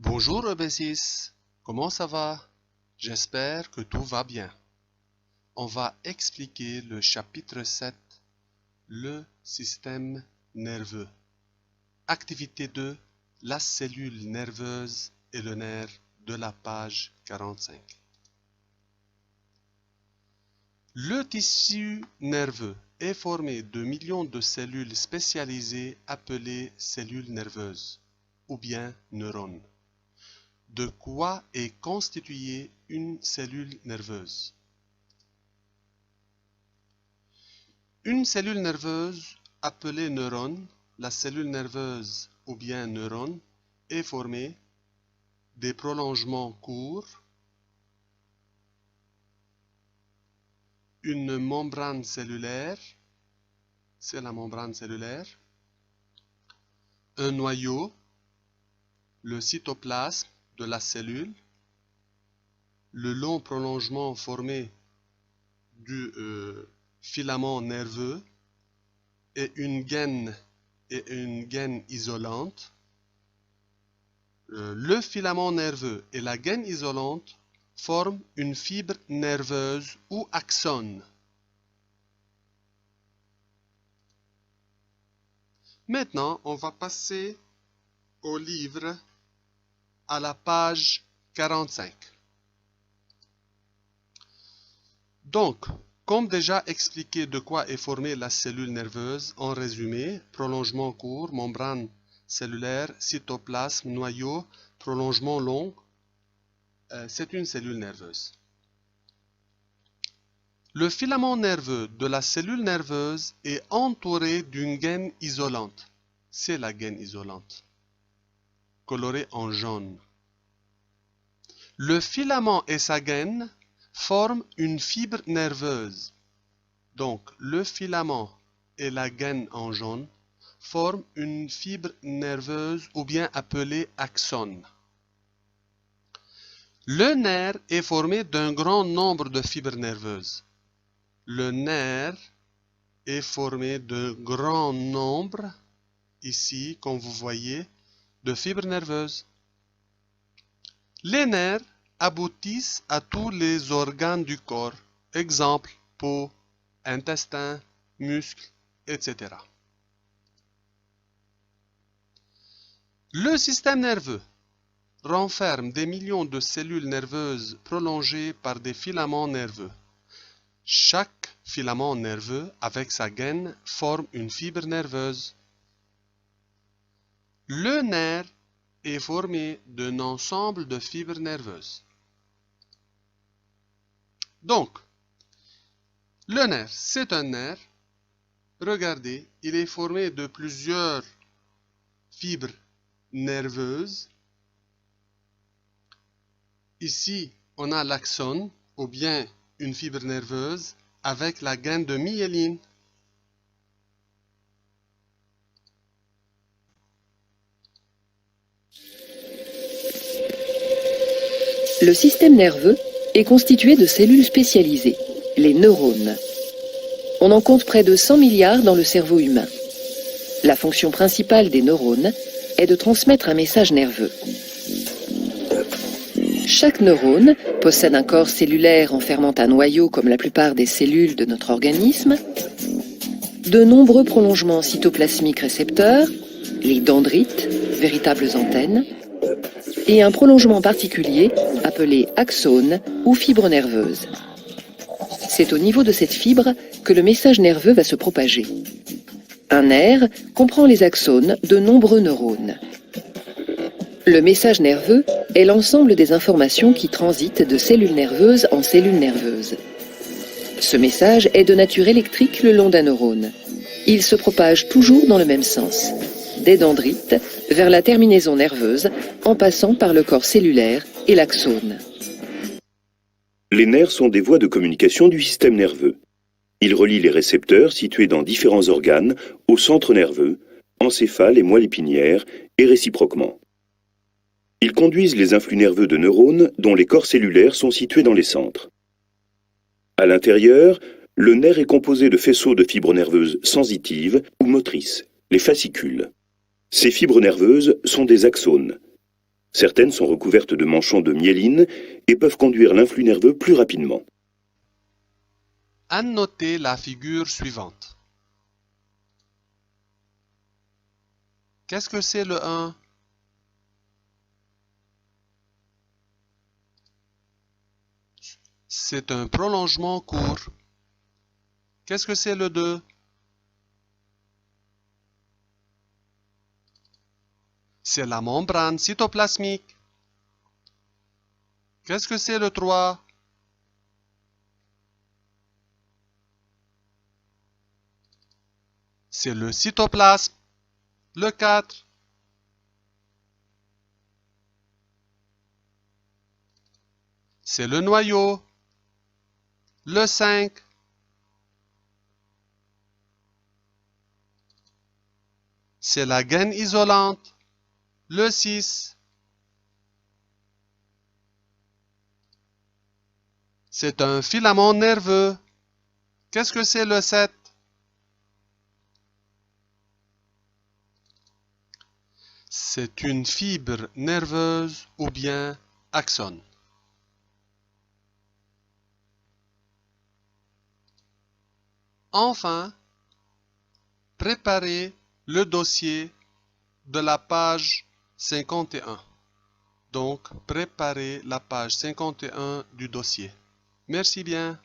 Bonjour EB6, comment ça va? J'espère que tout va bien. On va expliquer le chapitre 7, le système nerveux. Activité 2, la cellule nerveuse et le nerf de la page 45. Le tissu nerveux est formé de millions de cellules spécialisées appelées cellules nerveuses ou bien neurones. De quoi est constituée une cellule nerveuse? Une cellule nerveuse appelée neurone, la cellule nerveuse ou bien neurone, est formée des prolongements courts, une membrane cellulaire, c'est la membrane cellulaire, un noyau, le cytoplasme de la cellule, le long prolongement formé du filament nerveux et une gaine isolante. Le filament nerveux et la gaine isolante forment une fibre nerveuse ou axone. Maintenant, on va passer au livre à la page 45. Donc, comme déjà expliqué de quoi est formée la cellule nerveuse, en résumé, prolongement court, membrane cellulaire, cytoplasme, noyau, prolongement long, c'est une cellule nerveuse. Le filament nerveux de la cellule nerveuse est entouré d'une gaine isolante. C'est la gaine isolante, colorée en jaune. Le filament et sa gaine forment une fibre nerveuse. Donc, le filament et la gaine en jaune forment une fibre nerveuse ou bien appelée axone. Le nerf est formé d'un grand nombre de fibres nerveuses. Le nerf est formé d'un grand nombre, ici, comme vous voyez, de fibres nerveuses. Les nerfs aboutissent à tous les organes du corps, exemple, peau, intestin, muscles, etc. Le système nerveux renferme des millions de cellules nerveuses prolongées par des filaments nerveux. Chaque filament nerveux, avec sa gaine, forme une fibre nerveuse. Le nerf est formé d'un ensemble de fibres nerveuses. Donc, le nerf, c'est un nerf. Regardez, il est formé de plusieurs fibres nerveuses. Ici, on a l'axone, ou bien une fibre nerveuse, avec la gaine de myéline. Le système nerveux est constitué de cellules spécialisées, les neurones. On en compte près de 100 milliards dans le cerveau humain. La fonction principale des neurones est de transmettre un message nerveux. Chaque neurone possède un corps cellulaire enfermant un noyau comme la plupart des cellules de notre organisme, de nombreux prolongements cytoplasmiques récepteurs, les dendrites, véritables antennes, et un prolongement particulier appelé axone ou fibre nerveuse. C'est au niveau de cette fibre que le message nerveux va se propager. Un nerf comprend les axones de nombreux neurones. Le message nerveux est l'ensemble des informations qui transitent de cellules nerveuses en cellules nerveuses. Ce message est de nature électrique le long d'un neurone. Il se propage toujours dans le même sens, des dendrites vers la terminaison nerveuse en passant par le corps cellulaire et l'axone. Les nerfs sont des voies de communication du système nerveux. Ils relient les récepteurs situés dans différents organes au centre nerveux, encéphale et moelle épinière, et réciproquement. Ils conduisent les influx nerveux de neurones dont les corps cellulaires sont situés dans les centres. À l'intérieur, le nerf est composé de faisceaux de fibres nerveuses sensitives ou motrices, les fascicules. Ces fibres nerveuses sont des axones. Certaines sont recouvertes de manchons de myéline et peuvent conduire l'influx nerveux plus rapidement. Annotez la figure suivante. Qu'est-ce que c'est le 1? C'est un prolongement court. Qu'est-ce que c'est le 2? C'est la membrane cytoplasmique. Qu'est-ce que c'est le 3? C'est le cytoplasme. Le 4? C'est le noyau. Le 5? C'est la gaine isolante. Le 6? C'est un filament nerveux. Qu'est-ce que c'est le 7? C'est une fibre nerveuse ou bien axone. Enfin, préparez le dossier de la page 51. Donc, préparez la page 51 du dossier. Merci bien.